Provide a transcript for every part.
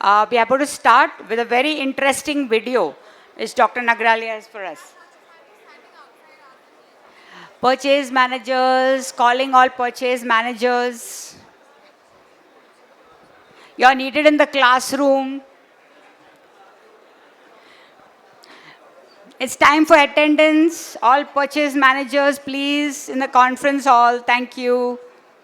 We are going to start with a very interesting video which Dr. Nagrale has for us. Purchase managers, calling all purchase managers. You're needed in the classroom. It's time for attendance. All purchase managers, please, in the conference hall. Thank you.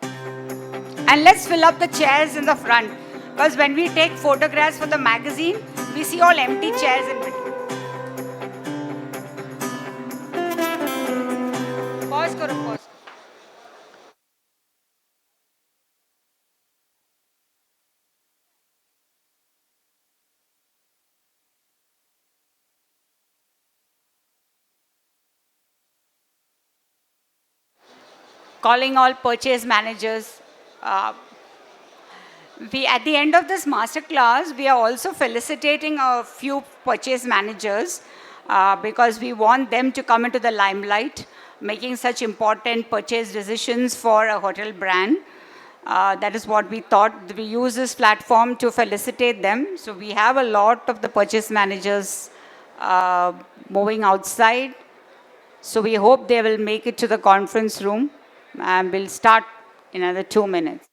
And let's fill up the chairs in the front. Because when we take photographs for the magazine, we see all empty chairs in between. Pause, karo, pause. Calling all purchase managers. At the end of this masterclass, we are also felicitating a few purchase managers because we want them to come into the limelight, making such important purchase decisions for a hotel brand. That is what we thought. We use this platform to felicitate them. So we have a lot of the purchase managers moving outside. So we hope they will make it to the conference room. And we'll start in another 2 minutes.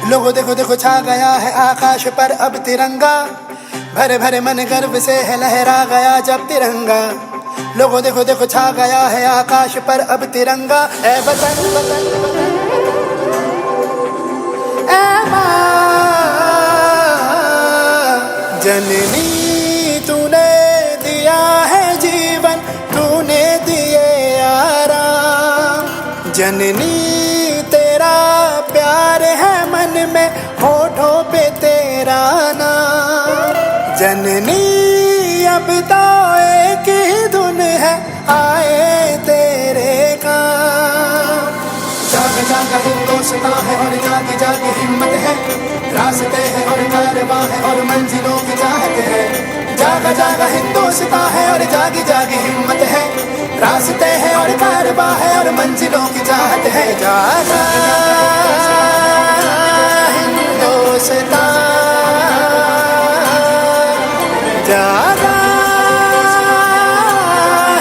लोगों देखो देखो छा गया है आकाश पर अब तिरंगा भरे भरे मन गर्व से है लहरा गया जब तिरंगा लोगों देखो देखो छा गया है आकाश पर अब तिरंगा ए वतन वतन ए माँ जननी तूने दिया है जीवन तूने दिए आराम जननी तेरा प्यार है मन में होठों पे तेरा नाम जननी अब तो एक ही धुन है आए तेरे काम जाग जाग हिंदुस्तां है और जागी जागी हिम्मत है रास्ते हैं और कारवां है और मंजिलों की चाहत है जागा जागा हिंदुस्तां है और जागी जागी हिम्मत है रास्ते हैं और कारवां है और मंजिलों की चाहत है जागा हिंदुस्तां जागा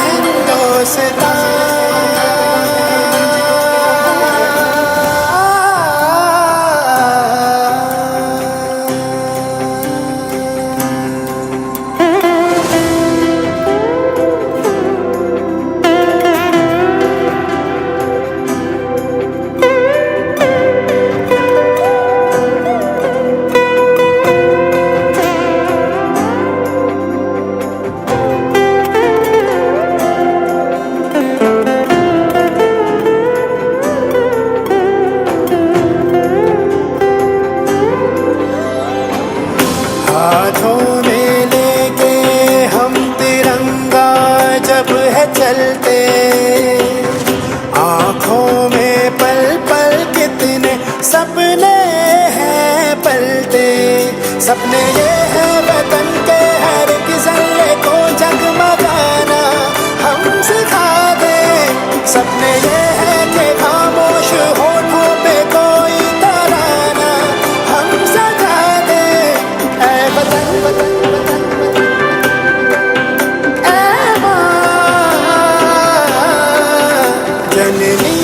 हिंदुस्तां चलते आँखों में पल पल कितने सपने हैं पलते सपने ये है वतन के हर किस्से को जगमगाना हम सिखा दे सपने ये है कि खामोश होठों पे कोई तराना हम सजा दे ऐ वतन वतन जननी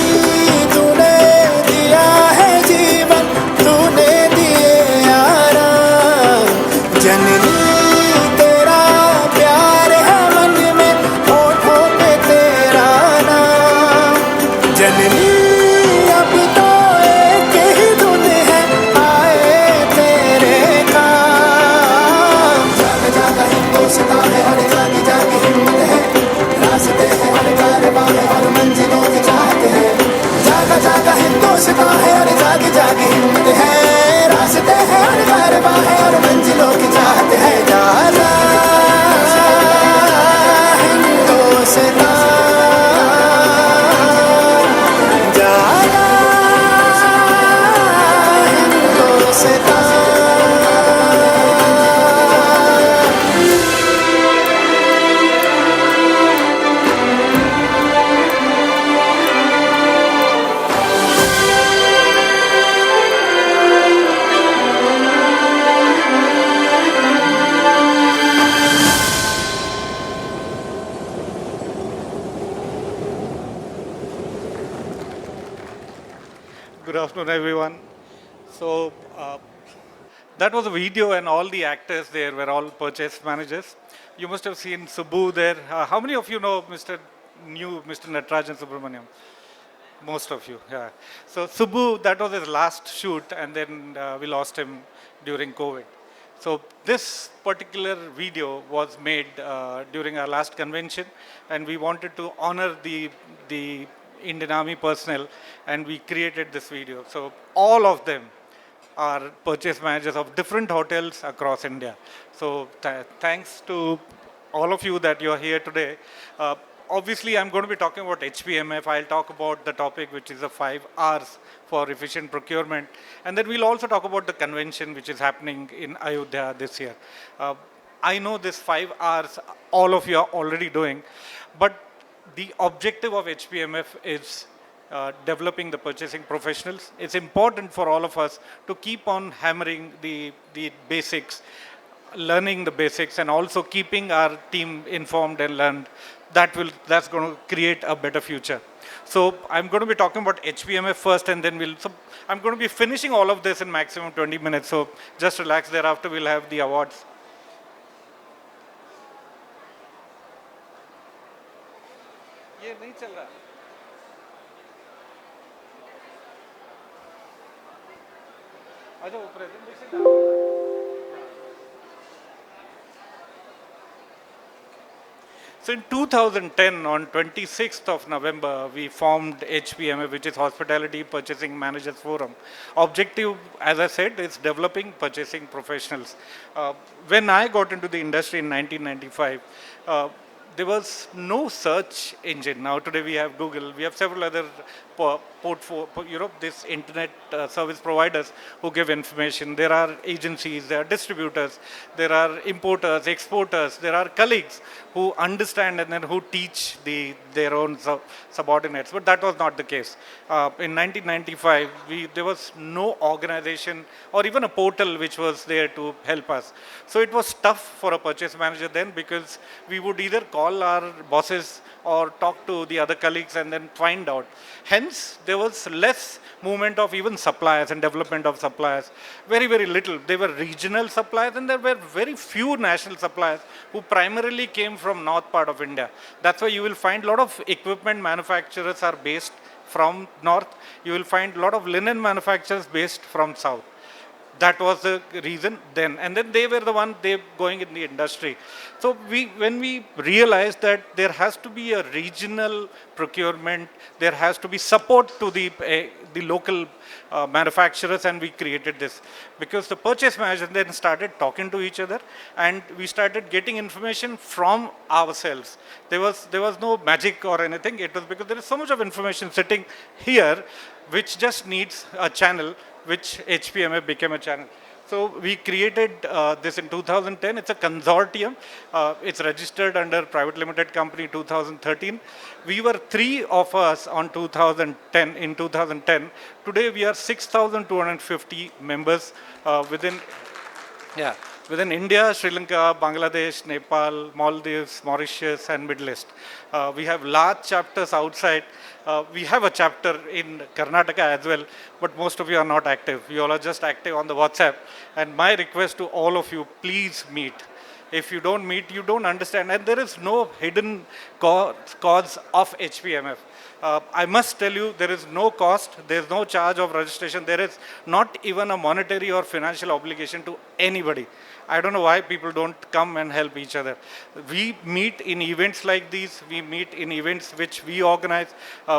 तूने दिया है जीवन तूने दिए आराम everyone. So that was a video, and all the actors there were all purchase managers. You must have seen Subbu there. How many of you know Mr. Natarajan Subramaniam? Most of you, yeah. So Subbu, that was his last shoot, and then we lost him during COVID. So this particular video was made during our last convention, and we wanted to honor the Indian Army personnel, and we created this video. So all of them are purchase managers of different hotels across India. So thanks to all of you that you're here today. Obviously, I'm going to be talking about HPMF. I'll talk about the topic, which is the 5 Rs for efficient procurement. And then we'll also talk about the convention, which is happening in Ayodhya this year. I know this 5 Rs, all of you are already doing, but the objective of HPMF is developing the purchasing professionals. It's important for all of us to keep on hammering the basics, learning the basics, and also keeping our team informed and learned. That's going to create a better future. So I'm going to be talking about HPMF first, and then I'm going to be finishing all of this in maximum 20 minutes. So just relax. Thereafter, we'll have the awards. ये नहीं चल रहा. अच्छा वो presentation. So in 2010, on 26th of November, we formed HPMF, which is Hospitality Purchasing Managers Forum. Objective, as I said, is developing purchasing professionals. When I got into the industry in 1995, there was no search engine. Now today we have Google, we have several other this internet service providers who give information. There are agencies, there are distributors, there are importers, exporters, there are colleagues who understand and then who teach their own subordinates. But that was not the case. In 1995, there was no organization or even a portal which was there to help us. So it was tough for a purchase manager then, because we would either call our bosses or talk to the other colleagues and then find out. Hence, there was less movement of even suppliers and development of suppliers. Very, very little. They were regional suppliers, and there were very few national suppliers who primarily came from north part of India. That's why you will find a lot of equipment manufacturers are based from north. You will find a lot of linen manufacturers based from south. That was the reason then. And then they were the one, they going in the industry. So when we realized that there has to be a regional procurement, there has to be support to the local manufacturers, and we created this. Because the purchase manager then started talking to each other, and we started getting information from ourselves. There was no magic or anything. It was because there is so much of information sitting here, which just needs a channel, which HPMF became a channel. So we created this in 2010. It's a consortium. It's registered under private limited company 2013. We were 3 of us in 2010. Today we are 6,250 members within India, Sri Lanka, Bangladesh, Nepal, Maldives, Mauritius, and Middle East. We have large chapters outside. We have a chapter in Karnataka as well, but most of you are not active. You all are just active on the WhatsApp. And my request to all of you, please meet. If you don't meet, you don't understand. And there is no hidden cause of HPMF. I must tell you, there is no cost, there is no charge of registration, there is not even a monetary or financial obligation to anybody. I don't know why people don't come and help each other. We meet in events like these, we meet in events which we organize,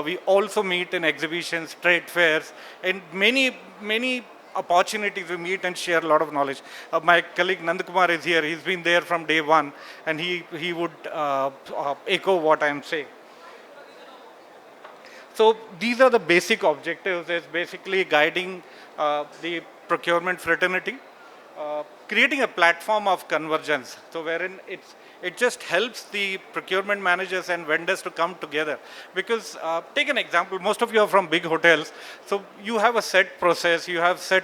we also meet in exhibitions, trade fairs, and many opportunities we meet and share a lot of knowledge. My colleague Nandakumar is here, he's been there from day one, and he would echo what I'm saying. So these are the basic objectives. It's basically guiding the procurement fraternity, creating a platform of convergence. So wherein it just helps the procurement managers and vendors to come together. Because take an example, most of you are from big hotels. So you have a set process, you have set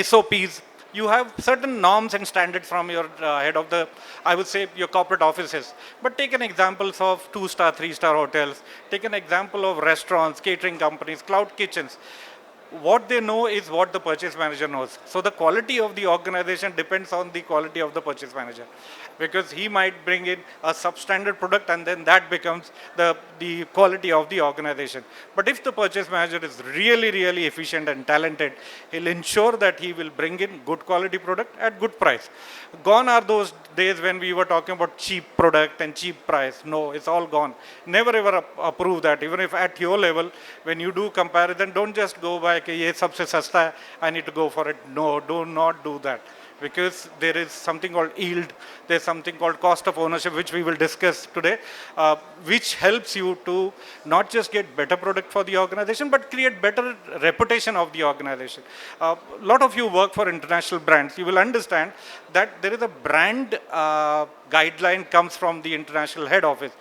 SOPs, you have certain norms and standards from your head of I would say, your corporate offices. But take an example of 2-star, 3-star hotels. Take an example of restaurants, catering companies, cloud kitchens. what they know is what the purchase manager knows. So the quality of the organization depends on the quality of the purchase manager, because he might bring in a substandard product and then that becomes the quality of the organization. But if the purchase manager is really, really efficient and talented, he'll ensure that he will bring in good quality product at good price. Gone are those days when we were talking about cheap product and cheap price. No, it's all gone. Never ever approve that. Even if at your level, when you do comparison, don't just go by, कि ये सबसे सस्ता है, I need to go for it. No, do not do that. Because there is something called yield, there's something called cost of ownership, which we will discuss today, which helps you to not just get better product for the organization, but create better reputation of the organization. A lot of you work for international brands. You will understand that there is a brand guideline comes from the international head office.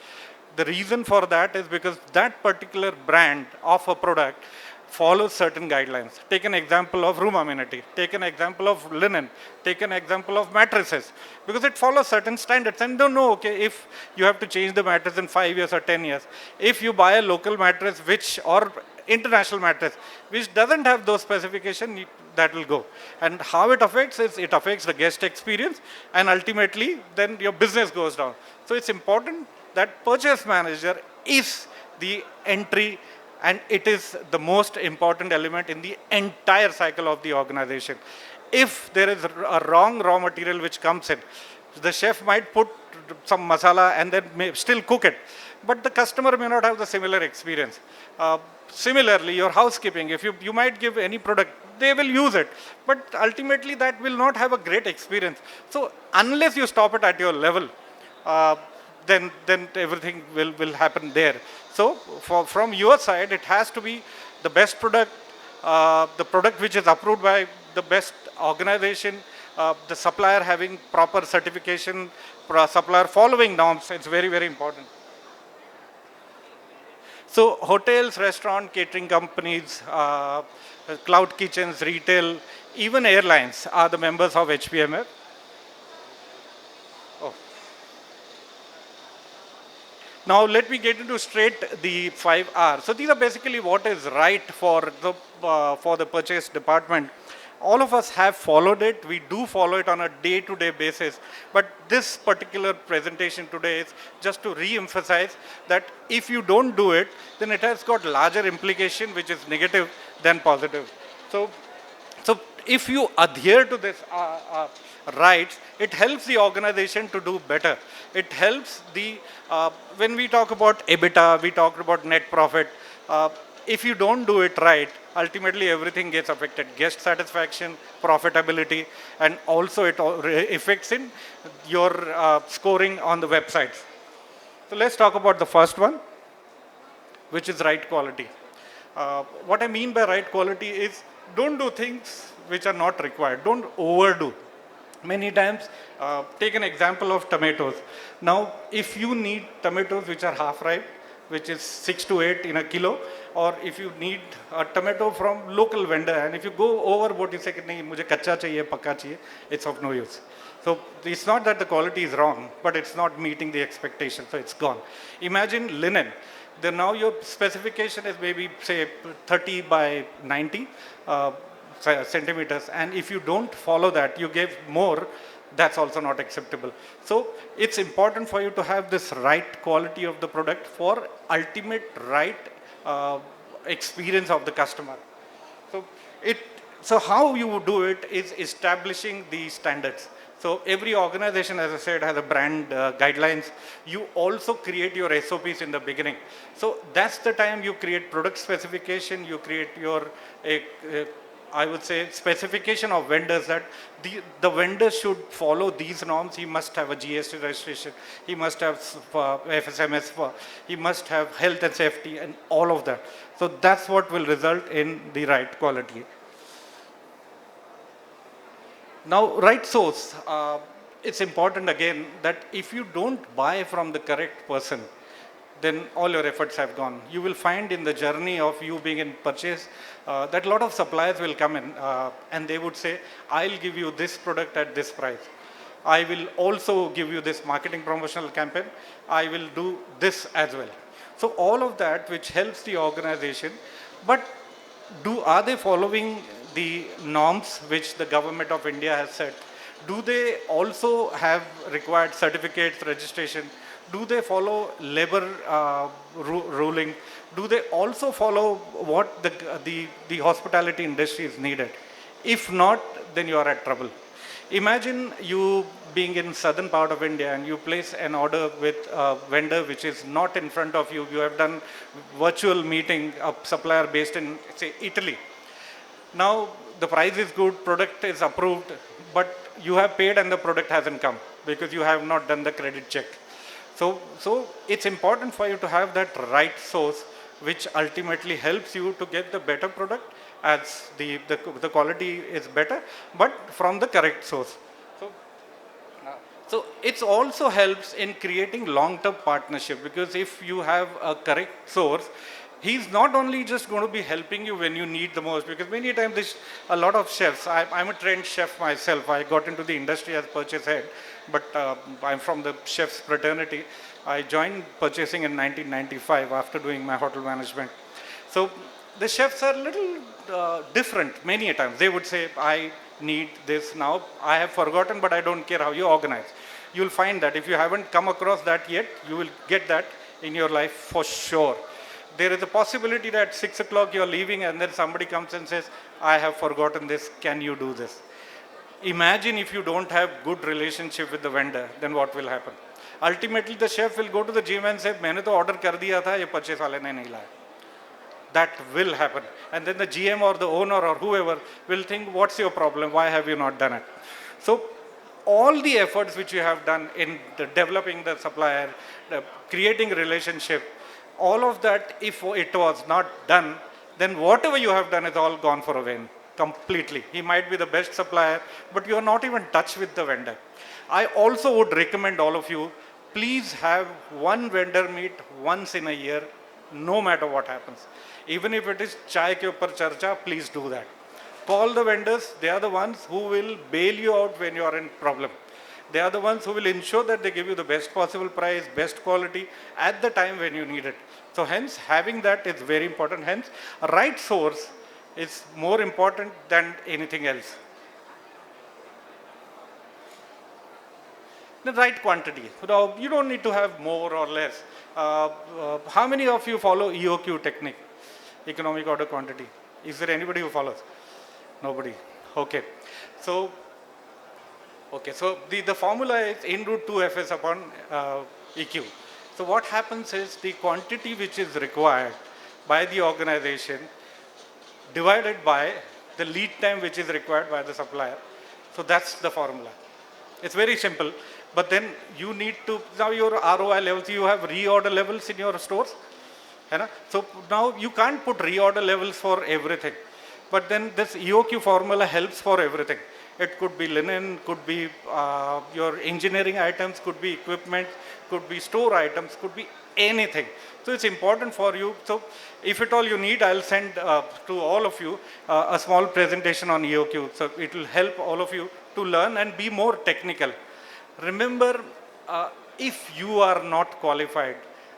The reason for that is because that particular brand of a product follows certain guidelines. Take an example of room amenity, take an example of linen, take an example of mattresses, because it follows certain standards. And don't know, okay, if you have to change the mattress in 5 years or 10 years, if you buy a local mattress or international mattress which doesn't have those specifications, that will go. And how it affects is, it affects the guest experience, and ultimately then your business goes down. So it's important that purchase manager is the entry, and it is the most important element in the entire cycle of the organization. If there is a wrong raw material which comes in, the chef might put some masala and then may still cook it, but the customer may not have the similar experience. Similarly, your housekeeping, if you might give any product, they will use it, but ultimately that will not have a great experience. So unless you stop it at your level, then everything will happen there. So from your side, it has to be the best product, the product which is approved by the best organization, the supplier having proper certification, supplier following norms. It's very, very important. So hotels, restaurant, catering companies, cloud kitchens, retail, even airlines are the members of HPMF. Now let me get into straight the 5 R's. So these are basically what is right for the purchase department. All of us have followed it. We do follow it on a day-to-day basis. But this particular presentation today is just to re-emphasize that if you don't do it, then it has got larger implication, which is negative than positive. So if you adhere to this rights, it helps the organization to do better. It helps when we talk about EBITDA, we talk about net profit. If you don't do it right, ultimately everything gets affected. Guest satisfaction, profitability, and also it affects in your scoring on the websites. So let's talk about the first one, which is right quality. What I mean by right quality is, don't do things which are not required. Don't overdo. Many times, take an example of tomatoes. Now, if you need tomatoes which are half ripe, which is 6 to 8 in a kilo, or if you need a tomato from local vendor, and if you go overboard, you say, nahi, mujhe kacha chahiye, pakka chahiye, it's of no use. So it's not that the quality is wrong, but it's not meeting the expectation, so it's gone. Imagine linen. Then now your specification is maybe, say, 30 by 90 centimeters, and if you don't follow that, you give more, that's also not acceptable. So it's important for you to have this right quality of the product for ultimate right experience of the customer. So how you would do it is establishing the standards. So every organization, as I said, has a brand guidelines. You also create your SOPs in the beginning. So that's the time you create product specification, you create your I would say specification of vendors, that the vendor should follow these norms. He must have a GST registration, he must have FSMS, he must have health and safety and all of that. So that's what will result in the right quality. Now, right source, it's important again that if you don't buy from the correct person, then all your efforts have gone. You will find in the journey of you being in purchase that a lot of suppliers will come in and they would say, I'll give you this product at this price. I will also give you this marketing promotional campaign. I will do this as well. So all of that which helps the organization, but are they following the norms which the government of India has set? Do they also have required certificates, registration? Do they follow labor ruling? Do they also follow what the hospitality industry is needed? If not, then you are at trouble. Imagine you being in southern part of India and you place an order with a vendor which is not in front of you. You have done virtual meeting, a supplier based in, say, Italy. Now the price is good, product is approved, but you have paid and the product hasn't come because you have not done the credit check. So it's important for you to have that right source, which ultimately helps you to get the better product as the quality is better, but from the correct source. So it also helps in creating long-term partnership, because if you have a correct source, he's not only just going to be helping you when you need the most, because many times there's a lot of chefs. I'm a trained chef myself. I got into the industry as purchase head, but I'm from the chefs fraternity. I joined purchasing in 1995 after doing my hotel management. So the chefs are a little different many a times. They would say, I need this now. I have forgotten, but I don't care how you organize. You'll find that if you haven't come across that yet, you will get that in your life for sure. There is a possibility that 6 o'clock you're leaving and then somebody comes and says, I have forgotten this, can you do this? Imagine if you don't have good relationship with the vendor, then what will happen? Ultimately, the chef will go to the GM and say, मैंने तो order कर दिया था, ये purchase वाले ने नहीं लाया. That will happen. And then the GM or the owner or whoever will think, what's your problem? Why have you not done it? So all the efforts which you have done in developing the supplier, creating a relationship, all of that, if it was not done, then whatever you have done is all gone for a vain, completely. He might be the best supplier, but you are not even in touch with the vendor. I also would recommend all of you, please have one vendor meet once in a year, no matter what happens. Even if it is chai ke upar charcha, please do that. Call the vendors. They are the ones who will bail you out when you are in problem. They are the ones who will ensure that they give you the best possible price, best quality at the time when you need it. So hence, having that is very important. Hence, a right source is more important than anything else. The right quantity. Now, you don't need to have more or less. How many of you follow EOQ technique, economic order quantity? Is there anybody who follows? Nobody. Okay. So the formula is in root 2 Fs upon EQ. So what happens is the quantity which is required by the organization divided by the lead time which is required by the supplier. So that's the formula. It's very simple. But then you need to, now your ROI levels, you have reorder levels in your stores. So now you can't put reorder levels for everything. But then this EOQ formula helps for everything. It could be linen, could be your engineering items, could be equipment, could be store items, could be anything. So it's important for you. So if at all you need, I'll send to all of you a small presentation on EOQ. So it will help all of you to learn and be more technical. Remember, if you are not qualified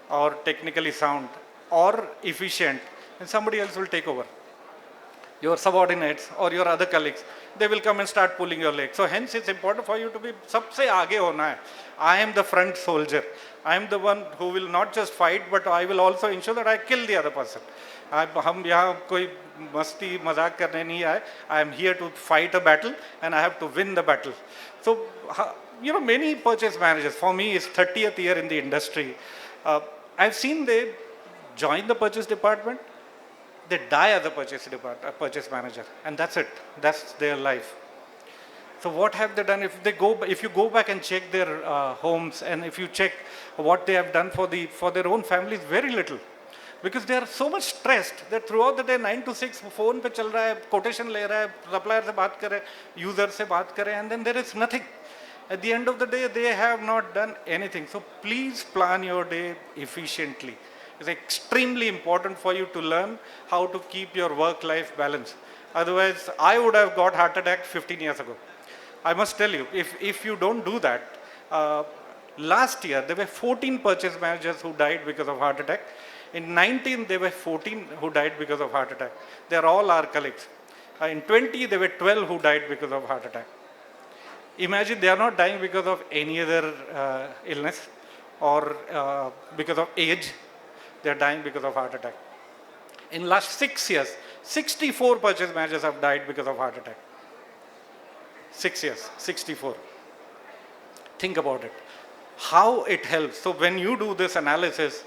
or technically sound or efficient, then somebody else will take over. Your subordinates or your other colleagues, they will come and start pulling your leg. So hence it's important for you to be sabse aage hona hai. I am the front soldier. I am the one who will not just fight, but I will also ensure that I kill the other person. हम यहाँ कोई मस्ती मजाक करने नहीं आए. I am here to fight a battle and I have to win the battle. So many purchase managers, for me it's 30th year in the industry. I've seen they join the purchase department, they die as a purchase manager, and that's it. That's their life. So what have they done? If you go back and check their homes, and if you check what they have done for their own families, very little, because they are so much stressed that throughout the day 9 to 6 phone pe chal raha hai, quotation le raha hai, supplier se baat kar raha hai, user se baat kar raha hai, and then there is nothing. At the end of the day, they have not done anything. So please plan your day efficiently. It's extremely important for you to learn how to keep your work-life balance. Otherwise, I would have got heart attack 15 years ago. I must tell you, if you don't do that, last year there were 14 purchase managers who died because of heart attack. In 19, there were 14 who died because of heart attack. They are all our colleagues. In 20, there were 12 who died because of heart attack. Imagine they are not dying because of any other illness or because of age. They are dying because of heart attack. In last 6 years, 64 purchase managers have died because of heart attack. 6 years, 64. Think about it. How it helps. So when you do this analysis,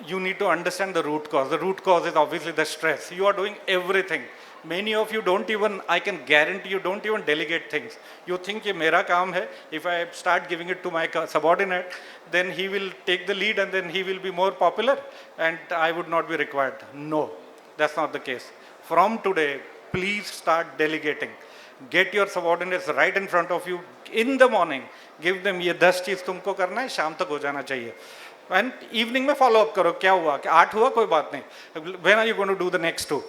you need to understand the root cause. The root cause is obviously the stress. You are doing everything. Many of you don't even, I can guarantee you, don't even delegate things. You think, ye mera kaam hai. If I start giving it to my subordinate, then he will take the lead and then he will be more popular and I would not be required. No, that's not the case. From today, please start delegating. Get your subordinates right in front of you in the morning. Give them ये 10 चीज तुमको करना है, शाम तक हो जाना चाहिए. And evening में follow up करो, क्या हुआ, 8 हुआ, कोई बात नहीं. When are you going to do the next 2?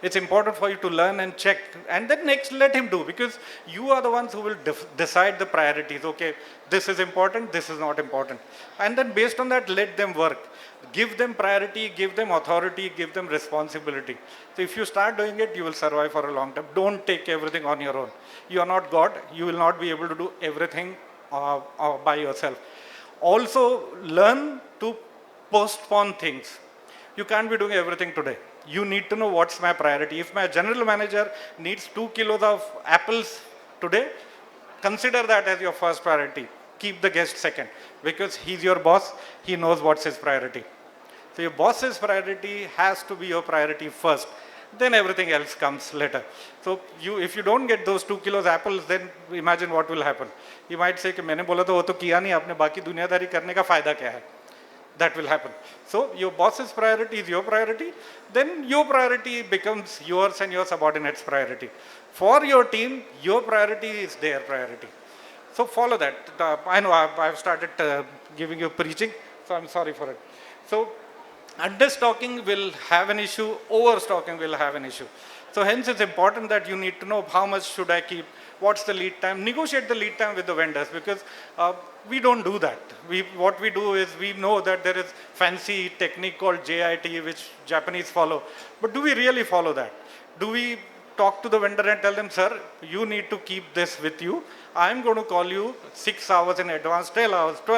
It's important for you to learn and check, and then next let him do, because you are the ones who will decide the priorities. Okay, this is important, this is not important, and then based on that, let them work. Give them priority, give them authority, give them responsibility. So if you start doing it, you will survive for a long time. Don't take everything on your own. You are not God. You will not be able to do everything by yourself. Also, learn to postpone things. You can't be doing everything today. You need to know what's my priority. If my general manager needs 2 kilos of apples today, consider that as your first priority. Keep the guest second, because he's your boss. He knows what's his priority. So your boss's priority has to be your priority first. Then everything else comes later. So if you don't get those 2 kilos apples, then imagine what will happen. You might say कि मैंने बोला तो वो तो किया नहीं आपने, बाकी दुनियादारी करने का फायदा क्या है? That will happen. So your boss's priority is your priority. Then your priority becomes yours and your subordinate's priority. For your team, your priority is their priority. So follow that. I know I've started giving you preaching, so I'm sorry for it. So understocking will have an issue, overstocking will have an issue. So hence it's important that you need to know how much should I keep, what's the lead time, negotiate the lead time with the vendors, because we don't do that. What we do is we know that there is fancy technique called JIT which Japanese follow, but do we really follow that? Do we talk to the vendor and tell them, sir, you need to keep this with you. I'm going to call you 6 hours in advance, 12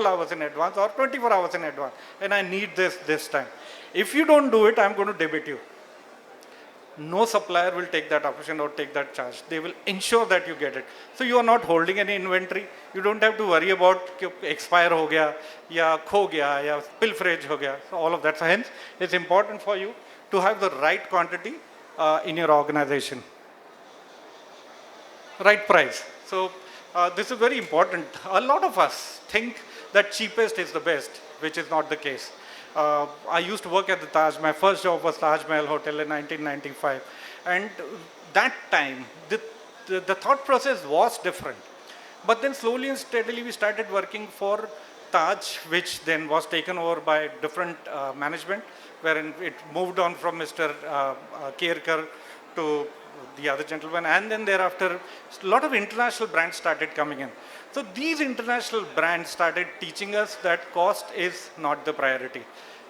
hours in advance, or 24 hours in advance, and I need this time. If you don't do it, I'm going to debit you. No supplier will take that option or take that charge. They will ensure that you get it. So you are not holding any inventory. You don't have to worry about कि expire हो गया या खो गया या pilferage हो गया. So all of that. So hence, it's important for you to have the right quantity in your organization. Right price. So this is very important. A lot of us think that cheapest is the best, which is not the case. I used to work at the Taj. My first job was Taj Mahal Hotel in 1995. And that time, the thought process was different. But then slowly and steadily, we started working for Taj, which then was taken over by different management, wherein it moved on from Mr. Kerkar to the other gentleman. And then thereafter, a lot of international brands started coming in. So these international brands started teaching us that cost is not the priority.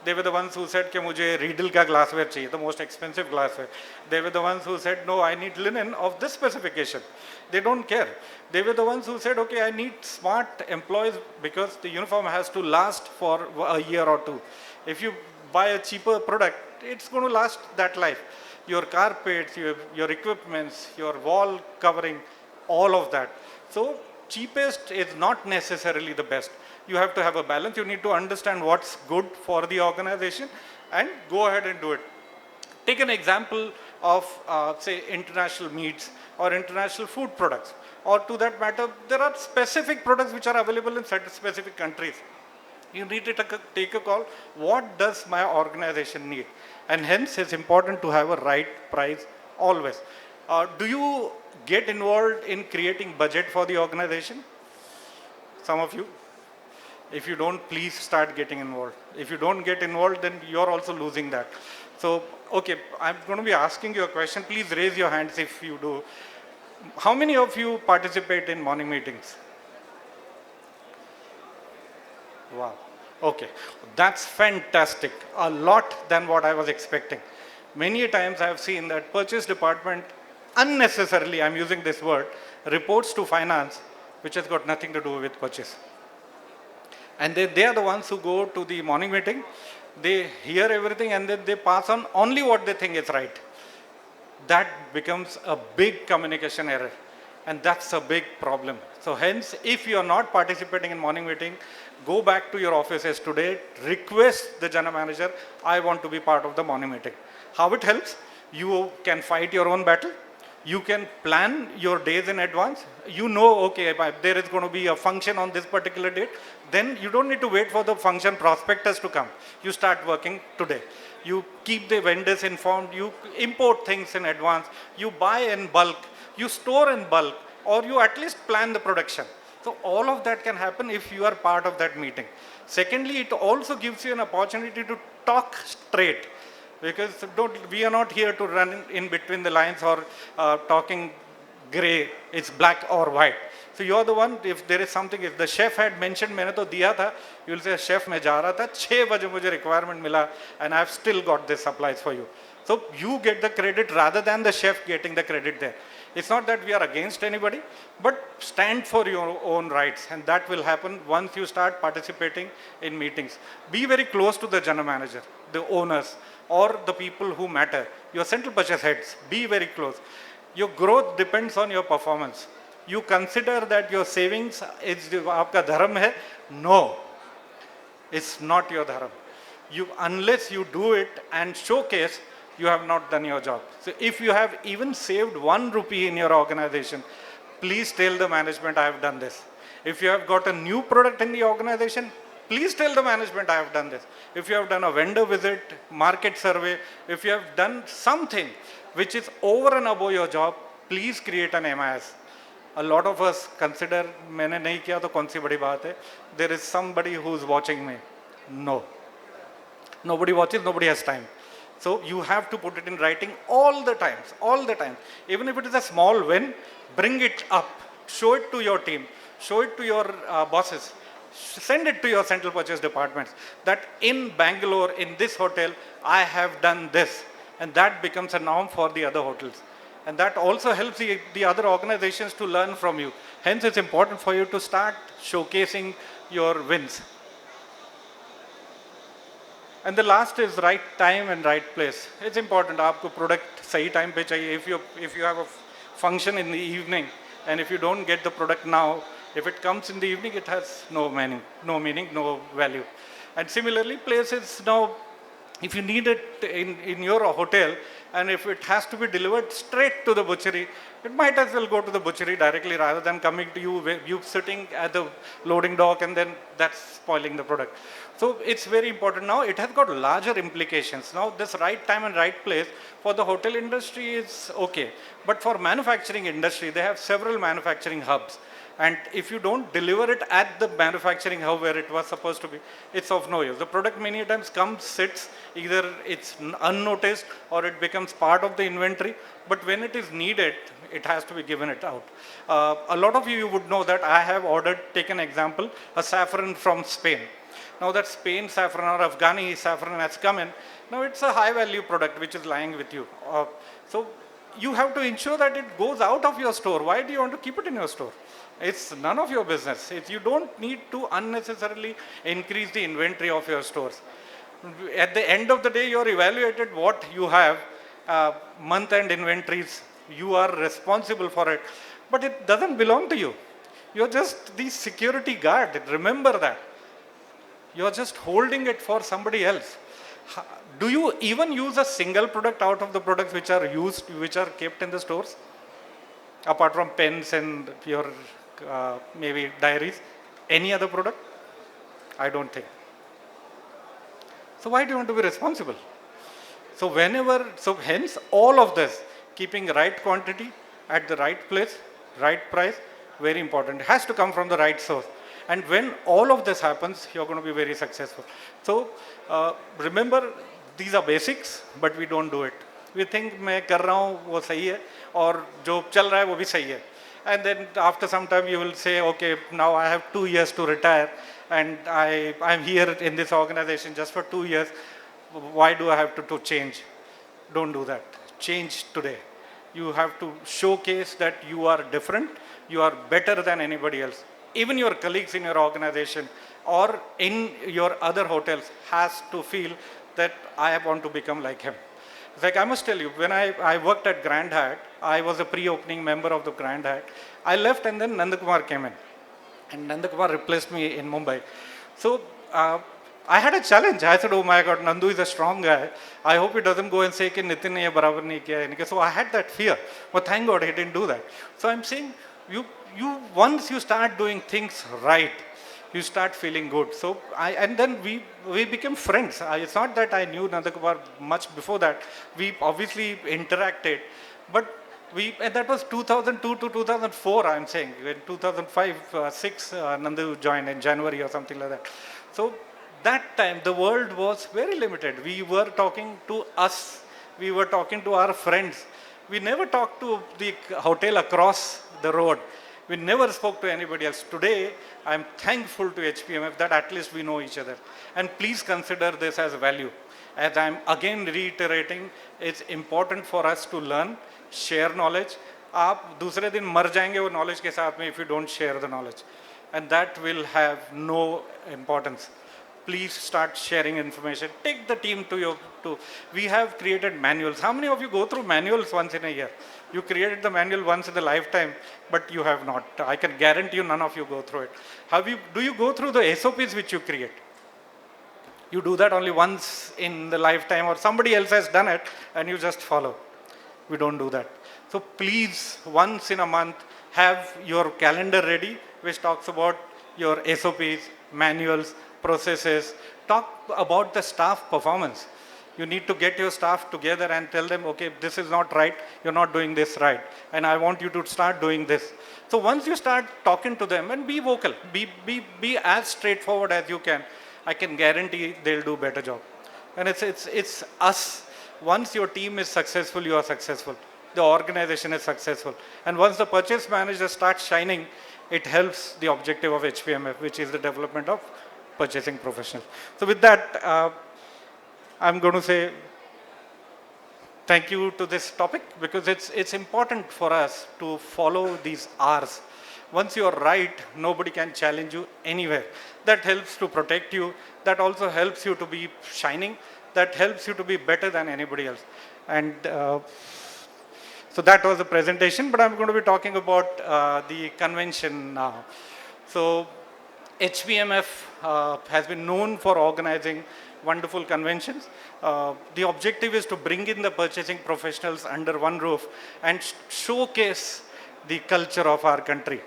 They were the ones who said कि मुझे Riedel का glassware चाहिए, the most expensive glassware. They were the ones who said, no, I need linen of this specification. They don't care. They were the ones who said, okay, I need smart employees because the uniform has to last for a year or two. If you buy a cheaper product, it's going to last that life. Your carpets, your equipments, your wall covering, all of that. So cheapest is not necessarily the best. You have to have a balance. You need to understand what's good for the organization and go ahead and do it. Take an example of, say, international meats or international food products. Or to that matter, there are specific products which are available in certain specific countries. You need to take a call. What does my organization need? And hence, it's important to have a right price always. Do you get involved in creating budget for the organization? Some of you. If you don't, please start getting involved. If you don't get involved, then you're also losing that. So, okay, I'm going to be asking you a question. Please raise your hands if you do. How many of you participate in morning meetings? Wow. Okay, that's fantastic. A lot than what I was expecting. Many times I have seen that purchase department unnecessarily, I'm using this word, reports to finance, which has got nothing to do with purchase. And they are the ones who go to the morning meeting, they hear everything and then they pass on only what they think is right. That becomes a big communication error. And that's a big problem. So hence, if you are not participating in morning meeting, go back to your offices today, request the general manager, I want to be part of the morning meeting. How it helps? You can fight your own battle. You can plan your days in advance. You know, okay, if there is going to be a function on this particular date, then you don't need to wait for the function prospectus to come. You start working today. You keep the vendors informed. You import things in advance. You buy in bulk. You store in bulk, or you at least plan the production. So all of that can happen if you are part of that meeting. Secondly, it also gives you an opportunity to talk straight. Because we are not here to run in between the lines or talking gray, it's black or white. So you're the one, if there is something, if the chef had mentioned, मैंने तो दिया था, you will say, chef मैं जा रहा था, 6 बजे मुझे requirement मिला, and I've still got this supplies for you. So you get the credit rather than the chef getting the credit there. It's not that we are against anybody, but stand for your own rights, and that will happen once you start participating in meetings. Be very close to the general manager, the owners, or the people who matter, your central purchase heads. Be very close. Your growth depends on your performance. You consider that your savings is aapka dharma hai? No, it's not your dharma. Unless you do it and showcase, you have not done your job. So if you have even saved 1 rupee in your organization, please tell the management I have done this. If you have got a new product in the organization, please tell the management I have done this. If you have done a vendor visit, market survey, if you have done something which is over and above your job, please create an MIS. A lot of us consider, मैंने नहीं किया तो कौन सी बड़ी बात है? There is somebody who is watching me. No. Nobody watches, nobody has time. So you have to put it in writing all the times, all the time. Even if it is a small win, bring it up. Show it to your team. Show it to your bosses. Send it to your central purchase departments that in Bangalore, in this hotel, I have done this. And that becomes a norm for the other hotels. And that also helps the other organizations to learn from you. Hence, it's important for you to start showcasing your wins. And the last is right time and right place. It's important. आपको product सही time पे चाहिए. If you have a function in the evening, and if you don't get the product now, if it comes in the evening, it has no meaning, no value. And similarly, places now, if you need it in your hotel, and if it has to be delivered straight to the butchery, it might as well go to the butchery directly rather than coming to you sitting at the loading dock, and then that's spoiling the product. So it's very important. Now it has got larger implications. Now this right time and right place for the hotel industry is okay. But for manufacturing industry, they have several manufacturing hubs. And if you don't deliver it at the manufacturing hub where it was supposed to be, it's of no use. The product many times comes, sits, either it's unnoticed or it becomes part of the inventory. But when it is needed, it has to be given it out. A lot of you would know that I have ordered, take an example, a saffron from Spain. Now that Spain saffron or Afghani saffron has come in, now it's a high value product which is lying with you. So you have to ensure that it goes out of your store. Why do you want to keep it in your store? It's none of your business. You don't need to unnecessarily increase the inventory of your stores. At the end of the day, you're evaluated what you have, month-end inventories. You are responsible for it. But it doesn't belong to you. You're just the security guard. Remember that. You're just holding it for somebody else. Do you even use a single product out of the products which are used, which are kept in the stores? Apart from pens and your maybe diaries, any other product? I don't think. So why do you want to be responsible? So hence all of this, keeping right quantity at the right place, right price, very important. It has to come from the right source. And when all of this happens, you're going to be very successful. So remember, these are basics, but we don't do it. We think मैं कर रहा हूँ वो सही है और जो चल रहा है वो भी सही है. And then after some time you will say, okay, now I have 2 years to retire and I'm here in this organization just for 2 years. Why do I have to change? Don't do that. Change today. You have to showcase that you are different, you are better than anybody else. Even your colleagues in your organization or in your other hotels has to feel that I want to become like him. It's like, I must tell you, when I worked at Grand Hyatt, I was a pre-opening member of the Grand Hyatt. I left and then Nandakumar came in. And Nandakumar replaced me in Mumbai. So I had a challenge. I said, oh my God, Nandu is a strong guy. I hope he doesn't go and say कि Nitin ने ये बराबर नहीं किया. So I had that fear. But thank God he didn't do that. So I'm saying, once you start doing things right, you start feeling good. So and then we became friends. It's not that I knew Nandakumar much before that. We obviously interacted, but and that was 2002 to 2004, I'm saying. In 2005, 6, Nandu joined in January or something like that. So that time, the world was very limited. We were talking to us. We were talking to our friends. We never talked to the hotel across the road. We never spoke to anybody else. Today, I'm thankful to HPMF that at least we know each other. And please consider this as value. As I'm again reiterating, it's important for us to learn, share knowledge. आप दूसरे दिन मर जाएंगे वो knowledge के साथ में if you don't share the knowledge. And that will have no importance. Please start sharing information. Take the team we have created manuals. How many of you go through manuals once in a year? You created the manual once in a lifetime, but you have not. I can guarantee you none of you go through it. Do you go through the SOPs which you create? You do that only once in the lifetime, or somebody else has done it and you just follow. We don't do that. So please, once in a month, have your calendar ready, which talks about your SOPs, manuals, processes. Talk about the staff performance. You need to get your staff together and tell them, okay, this is not right, you're not doing this right, and I want you to start doing this. So once you start talking to them, and be vocal, be as straightforward as you can, I can guarantee they'll do a better job. And it's us. Once your team is successful, you are successful. The organization is successful. And once the purchase manager starts shining, it helps the objective of HPMF, which is the development of purchasing professionals. So with that, I'm going to say thank you to this topic, because it's important for us to follow these R's. Once you're right, nobody can challenge you anywhere. That helps to protect you. That also helps you to be shining. That helps you to be better than anybody else. And so that was the presentation, but I'm going to be talking about the convention now. So HPMF has been known for organizing wonderful conventions. The objective is to bring in the purchasing professionals under one roof and showcase the culture of our country.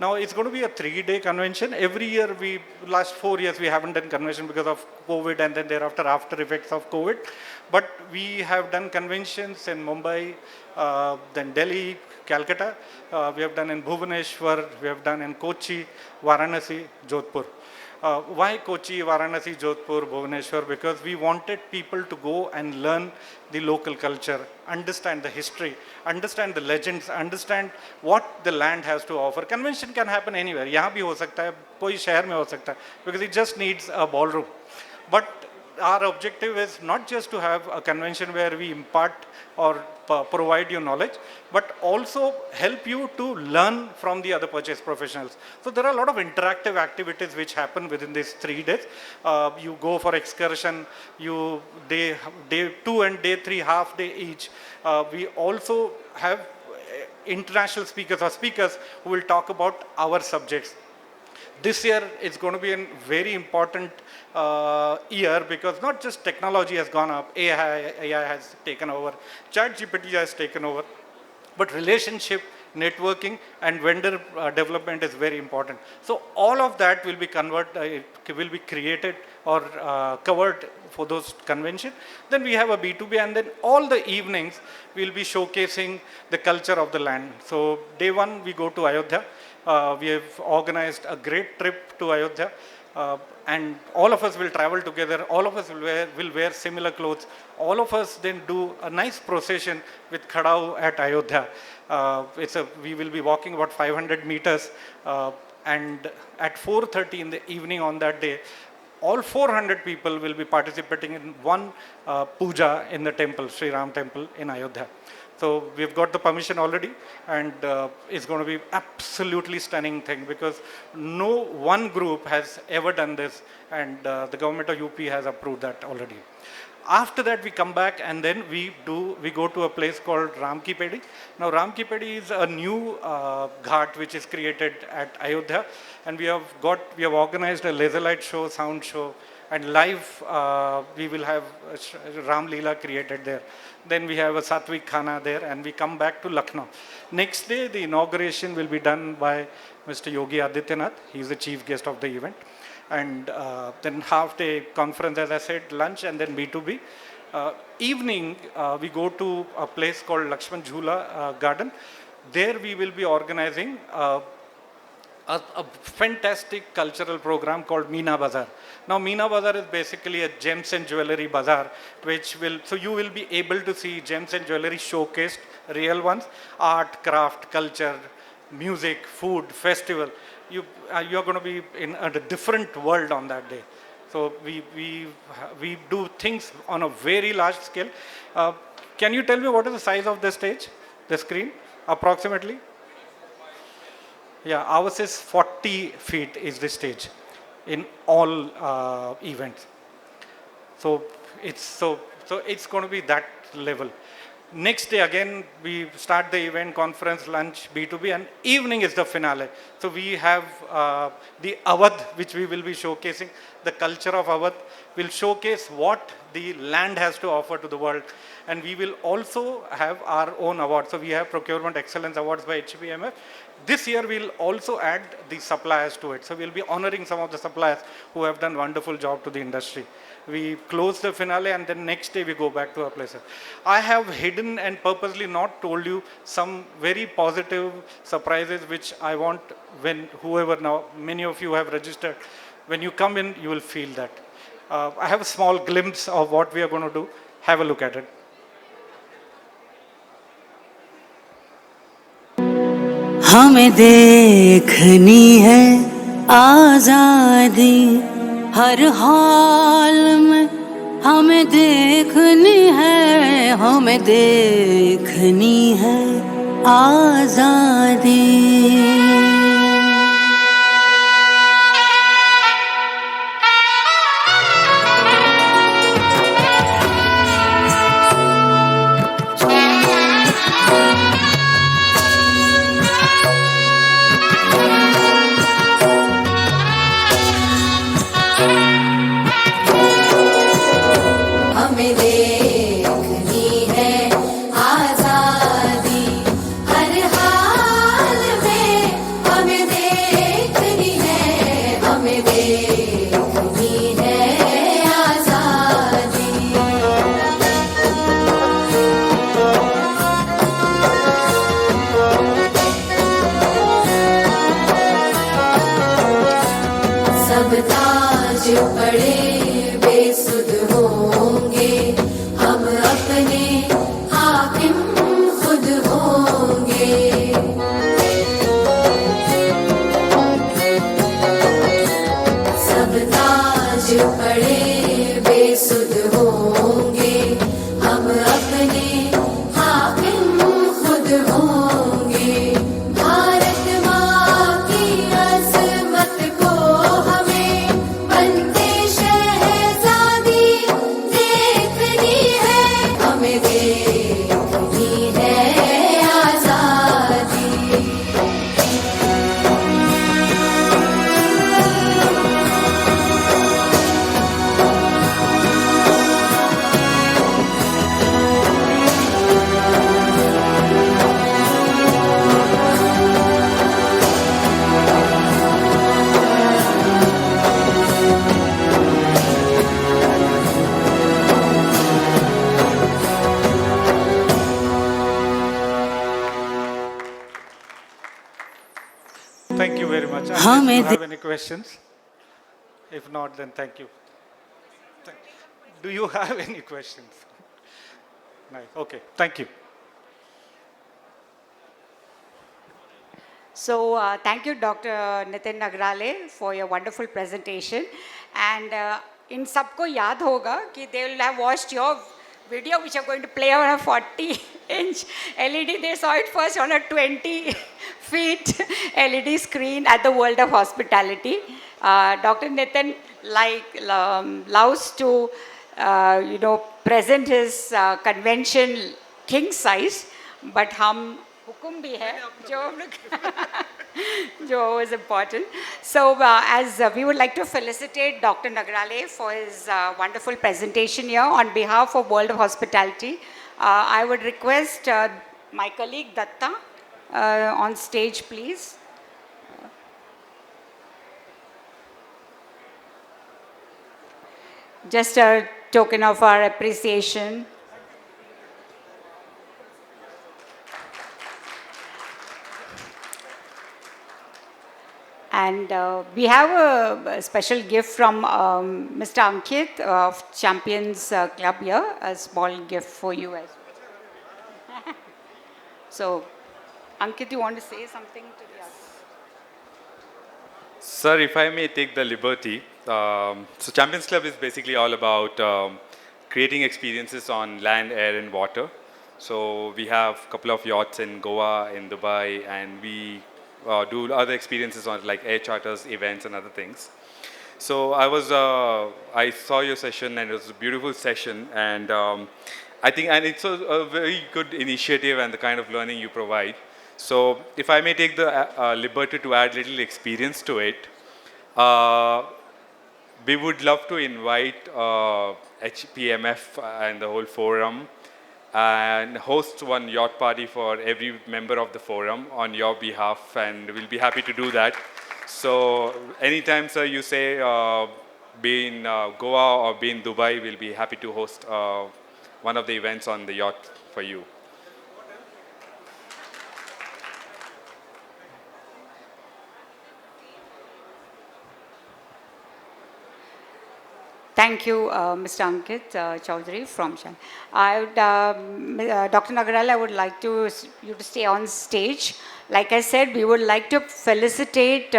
Now it's going to be a 3-day convention. Every year, last 4 years, we haven't done convention because of COVID and then thereafter after effects of COVID. But we have done conventions in Mumbai, then Delhi, Calcutta. We have done in Bhubaneswar, we have done in Kochi, Varanasi, Jodhpur. Why Kochi, Varanasi, Jodhpur, Bhubaneswar? Because we wanted people to go and learn the local culture, understand the history, understand the legends, understand what the land has to offer. Convention can happen anywhere. यहाँ भी हो सकता है, कोई शहर में हो सकता है, because it just needs a ballroom. But our objective is not just to have a convention where we impart or provide you knowledge, but also help you to learn from the other purchase professionals. So there are a lot of interactive activities which happen within these 3 days. You go for excursion, day 2 and day 3, half day each. We also have international speakers or speakers who will talk about our subjects. This year is going to be a very important year, because not just technology has gone up, AI has taken over, ChatGPT has taken over, but relationship, networking and vendor development is very important. So all of that will be created or covered for those convention. Then we have a B2B, and then all the evenings we'll be showcasing the culture of the land. So day 1 we go to Ayodhya. We have organized a great trip to Ayodhya, and all of us will travel together. All of us will wear similar clothes. All of us then do a nice procession with Khadao at Ayodhya. We will be walking about 500 meters And at 4:30 in the evening on that day, all 400 people will be participating in one puja in the temple, Sri Ram temple in Ayodhya. So we've got the permission already, and it's going to be absolutely stunning thing, because no one group has ever done this, and the government of UP has approved that already. After that, we come back, and then we go to a place called Ram Ki Pedi. Now, Ram Ki Pedi is a new ghat which is created at Ayodhya, and we have organized a laser light show, sound show, and live we will have Ram Leela created there. Then we have a Satvik Khana there, and we come back to Lucknow. Next day, the inauguration will be done by Mr. Yogi Adityanath. He is the chief guest of the event. And then half day conference, as I said, lunch, and then B2B. Evening, we go to a place called Lakshman Jhula Garden. There we will be organizing a fantastic cultural program called Meena Bazaar. Now, Meena Bazaar is basically a gems and jewelry bazaar, so you will be able to see gems and jewelry showcased, real ones, art, craft, culture, music, food, festival. You are going to be in a different world on that day. So we do things on a very large scale. Can you tell me what is the size of the stage, the screen, approximately? Yeah, ours is 40 feet is the stage in all events. So it's going to be that level. Next day again, we start the event, conference, lunch, B2B, and evening is the finale. So we have the Awadh, which we will be showcasing. The culture of Awadh will showcase what the land has to offer to the world. And we will also have our own awards. So we have Procurement Excellence Awards by HPMF. This year we'll also add the suppliers to it. So we'll be honoring some of the suppliers who have done wonderful job to the industry. We close the finale, and then next day we go back to our places. I have hidden and purposely not told you some very positive surprises which I want when many of you have registered. When you come in, you will feel that. I have a small glimpse of what we are going to do. Have a look at it. हमें देखनी है आजादी हर हाल में हमें देखनी है आजादी Thank you very much. Unless you have any questions? If not, then thank you. Do you have any questions? Nice. Okay. Thank you. So thank you, Dr. Nitin Nagrale, for your wonderful presentation. And in सबको याद होगा कि they will have watched your video, which are going to play on a 40-inch LED. They saw it first on a 20-feet LED screen at the World of Hospitality. Dr. Nitin loves to, present his convention king size, but हम हुक्म भी है जो हम लोग जो is important. So as we would like to felicitate Dr. Nagrale for his wonderful presentation here on behalf of World of Hospitality, I would request my colleague Datta on stage, please. Just a token of our appreciation. And we have a special gift from Mr. Ankit of Champions Club here, a small gift for you as well. So, Ankit, you want to say something to the others? Sir, if I may take the liberty, so Champions Club is basically all about creating experiences on land, air and water. So we have a couple of yachts in Goa, in Dubai, and we do other experiences on like air charters, events and other things. So I saw your session and it was a beautiful session, and I think it's a very good initiative and the kind of learning you provide. So if I may take the liberty to add little experience to it, we would love to invite HPMF and the whole forum and host one yacht party for every member of the forum on your behalf, and we'll be happy to do that. So anytime, sir, you say be in Goa or be in Dubai, we'll be happy to host one of the events on the yacht for you. Thank you, Mr. Ankit Chaudhary from Shan. Dr. Nagrale, I would like you to stay on stage. Like I said, we would like to felicitate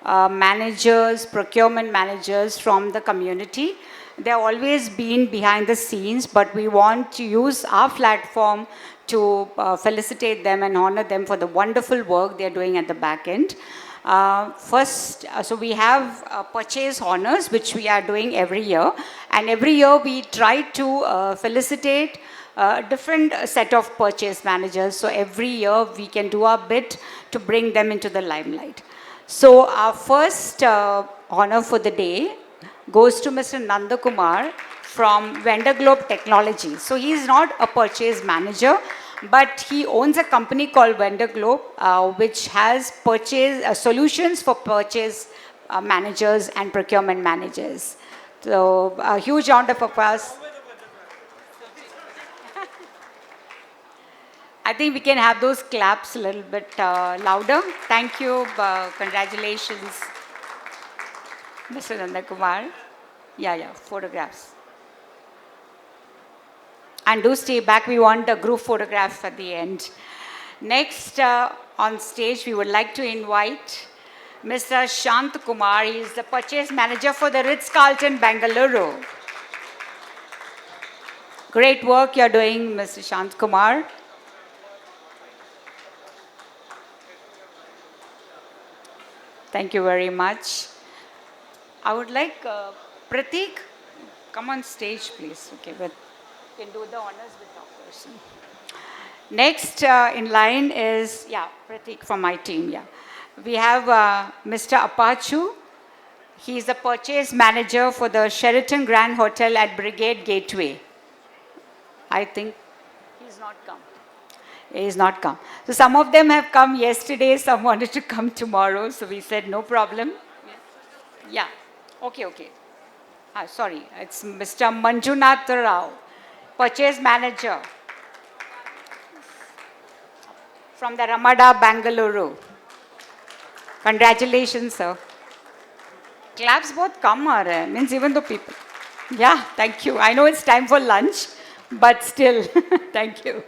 managers, procurement managers from the community. They've always been behind the scenes, but we want to use our platform to felicitate them and honor them for the wonderful work they're doing at the back end. So we have purchase honors, which we are doing every year. And every year we try to felicitate a different set of purchase managers. So every year we can do our bit to bring them into the limelight. So our first honor for the day goes to Mr. Nandakumar from Vendor Globe Technology. So he is not a purchase manager, but he owns a company called Vendor Globe, which has purchase solutions for purchase managers and procurement managers. So a huge round of applause. I think we can have those claps a little bit louder. Thank you. Congratulations, Mr. Nandakumar. Yeah, photographs. And do stay back, we want a group photograph at the end. Next on stage, we would like to invite Mr. Shant Kumar. He is the purchase manager for the Ritz-Carlton, Bengaluru. Great work you're doing, Mr. Shant Kumar. Thank you very much. I would like Pratik, come on stage, please. Okay, but can do the honors with that person. Next in line is, Pratik from my team, We have Mr. Apachu. He's the purchase manager for the Sheraton Grand Hotel at Brigade Gateway. I think he's not come. He's not come. So some of them have come yesterday, some wanted to come tomorrow, so we said no problem. Yeah, okay. Sorry, it's Mr. Manjunath Rao, purchase manager from the Ramada, Bengaluru. Congratulations, sir. Claps both come are means even though people. Yeah, thank you. I know it's time for lunch, but still, thank you.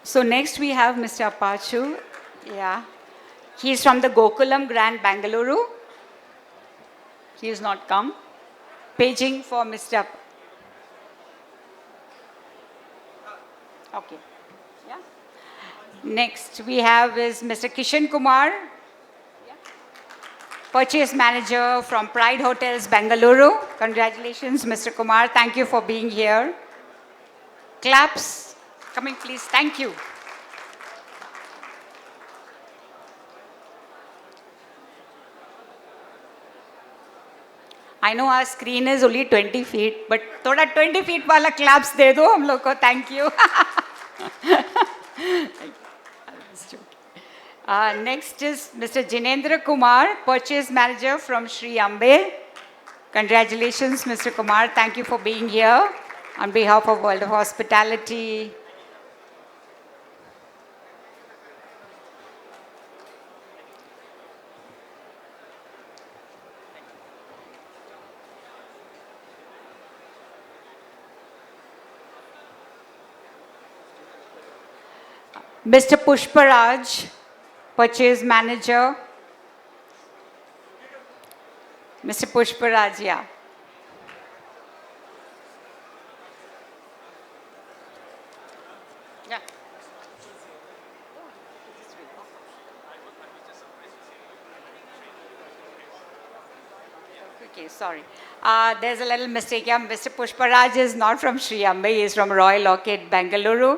So next we have Mr. Apachu. Yeah. He's from the Gokulam Grand Bengaluru. He has not come. Paging for Mr. Okay. Yeah. Next we have is Mr. Kishan Kumar, Purchase Manager from Pride Hotels, Bengaluru. Congratulations, Mr. Kumar. Thank you for being here. Claps. Coming, please. Thank you. I know our screen is only 20 feet, but thoda 20 feet wala claps de do hum log ko. Thank you. Next is Mr. Jinendra Kumar, Purchase Manager from Sri Ambe. Congratulations, Mr. Kumar. Thank you for being here on behalf of World of Hospitality. Mr. Pushparaj, Purchase Manager. Mr. Pushparaj, yeah. Yeah. Okay, sorry. There's a little mistake here. Mr. Pushparaj is not from Sri Ambe, he is from Royal Orchid, Bengaluru.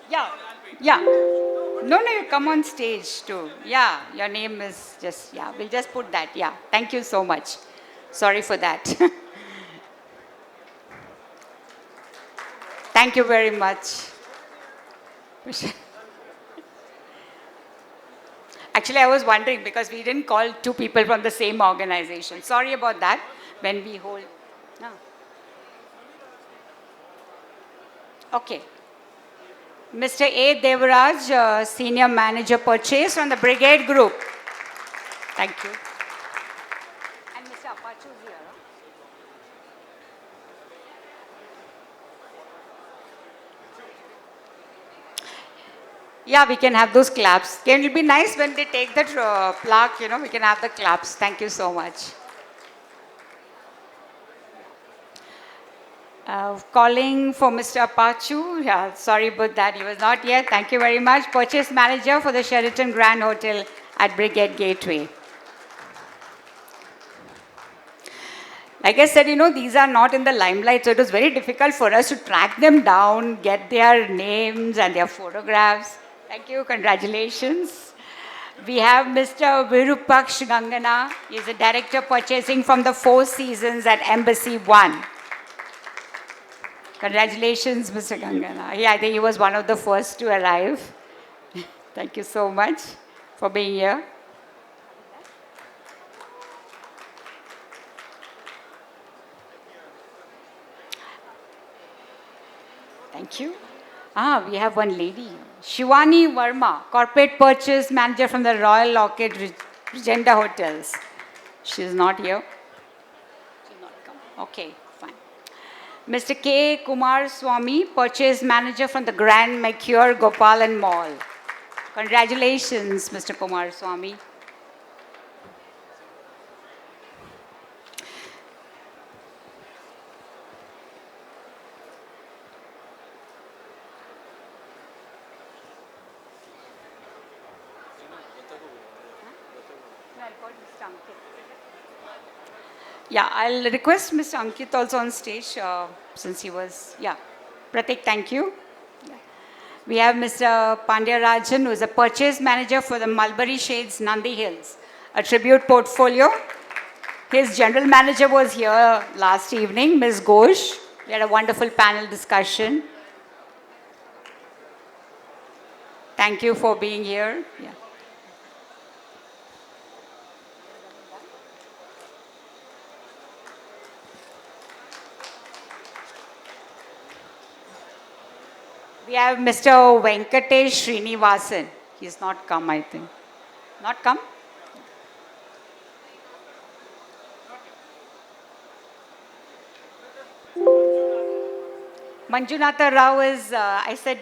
Yeah, yeah. No, you come on stage too. Yeah, your name is just, yeah, we'll just put that. Yeah, thank you so much. Sorry for that. Thank you very much. Actually, I was wondering because we didn't call two people from the same organization. Sorry about that when we hold. No. Okay. Mr. A. Devaraj, Senior Manager Purchase from the Brigade Group. Thank you. And Mr. Apachu is here. Yeah, we can have those claps. It will be nice when they take the plaque, we can have the claps. Thank you so much. Calling for Mr. Apachu. Yeah, sorry about that. He was not here. Thank you very much. Purchase Manager for the Sheraton Grand Hotel at Brigade Gateway. Like I said, these are not in the limelight, so it was very difficult for us to track them down, get their names and their photographs. Thank you. Congratulations. We have Mr. Virupaksh Gangana. He is a Director Purchasing from the Four Seasons at Embassy 1. Congratulations, Mr. Gangana. Yeah, I think he was one of the first to arrive. Thank you so much for being here. Thank you. We have one lady. Shivani Verma, Corporate Purchase Manager from the Royal Orchid Regenda Hotels. She is not here. She's not come. Okay. Mr. K. Kumar Swami, Purchase Manager from the Grand Mercure Gopalan Mall. Congratulations, Mr. Kumar Swami. Yeah, I'll request Mr. Ankit also on stage since he was, Pratik, thank you. Yeah. We have Mr. Pandya Rajan, who is a Purchase Manager for the Mulberry Shades Nandi Hills, a tribute portfolio. His General Manager was here last evening, Ms. Ghosh. We had a wonderful panel discussion. Thank you for being here. Yeah. We have Mr. Venkatesh Srinivasan. He's not come, I think. Not come? Manjunatha Rao is, I said,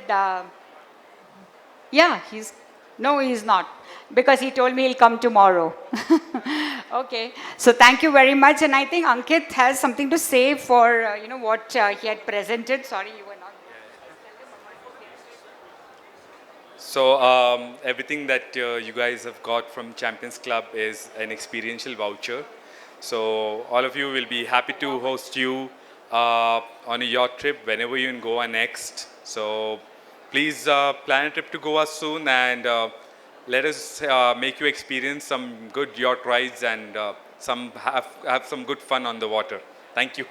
yeah, no, he's not. Because he told me he'll come tomorrow. Okay. So thank you very much. And I think Ankit has something to say for, what he had presented. Sorry, you were not. So everything that you guys have got from Champions Club is an experiential voucher. So all of you will be happy to host you on a yacht trip whenever you're in Goa next. So please plan a trip to Goa soon and let us make you experience some good yacht rides and have some good fun on the water. Thank you.